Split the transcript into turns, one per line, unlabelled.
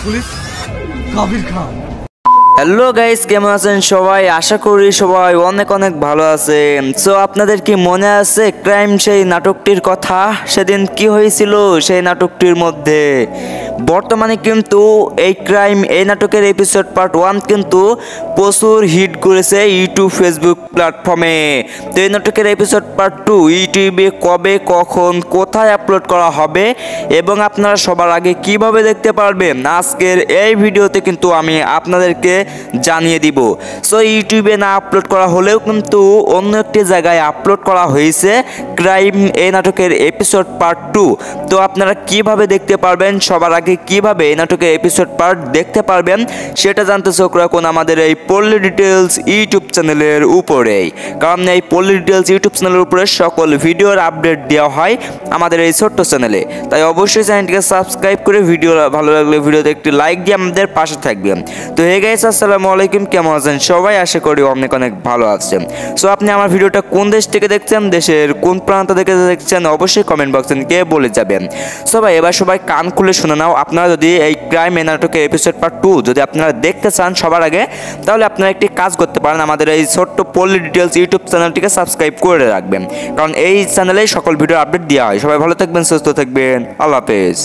Police Kabir খান।
Hello guys, কেমন আছেন সবাই? আশা করি সবাই অনেক অনেক ভালো আছেন। সো আপনাদের কি মনে আছে ক্রাইম সেই নাটকটির কথা? সেদিন কি হয়েছিল সেই নাটকটির মধ্যে? বর্তমানে কিন্তু এই ক্রাইম এই নাটকের এপিসোড পার্ট 1 কিন্তু প্রচুর হিট করেছে ইউটিউব ফেসবুক প্ল্যাটফর্মে। তো এই নাটকের এপিসোড পার্ট 2 ইউটিউবে কবে কখন কোথায় আপলোড করা হবে এবং আপনারা সবার আগে কিভাবে দেখতে পারবেন আজকের এই ভিডিওতে কিন্তু আমি আপনাদেরকে জানিয়ে দিব। সো ইউটিউবে না আপলোড করা হলেও কিন্তু অন্য একটি জায়গায় আপলোড করা হয়েছে ক্রাইম এই নাটকের এপিসোড পার্ট 2। তো আপনারা কিভাবে দেখতে পারবেন, সবার আগে কিভাবে এই নাটকের এপিসোড পার্ট দেখতে পারবেন সেটা জানতে চোখ রাখুন আমাদের এই পল্লী ডিটেলস ইউটিউব চ্যানেলের উপরেই। কারণ এই পল্লী ডিটেলস ইউটিউব চ্যানেলের উপরে সকল ভিডিওর আপডেট দেওয়া হয় আমাদের এই ছোট্ট চ্যানেলে। তাই অবশ্যই চ্যানেলটিকে সাবস্ক্রাইব করে ভিডিও ভালো লাগলে ভিডিওতে একটি লাইক দিয়ে আমাদের পাশে থাকবেন। তো হে গাইস, আসসালামু আলাইকুম, কেমন আছেন সবাই? আশা করি অনেক অনেক ভালো আছেন। সো আপনি আমার ভিডিওটা কোন দেশ থেকে দেখছেন, দেশের কোন প্রান্ত থেকে দেখছেন অবশ্যই কমেন্ট বক্সে গিয়ে বলে যাবেন। সবাই এবার সবাই কান খুলে শুনে নাও। আপনারা যদি এই ক্রাইম এই নাটকের এপিসোড পার্ট 2 যদি আপনারা দেখতে চান সবার আগে, তাহলে আপনারা একটি কাজ করতে পারেন, আমাদের এই ছোট্ট পল্লী ডিটেলস ইউটিউব চ্যানেলটিকে সাবস্ক্রাইব করে রাখবেন। কারণ এই চ্যানেলেই সকল ভিডিও আপডেট দেওয়া হয়। সবাই ভালো থাকবেন, সুস্থ থাকবেন, আল্লাহ হাফেজ।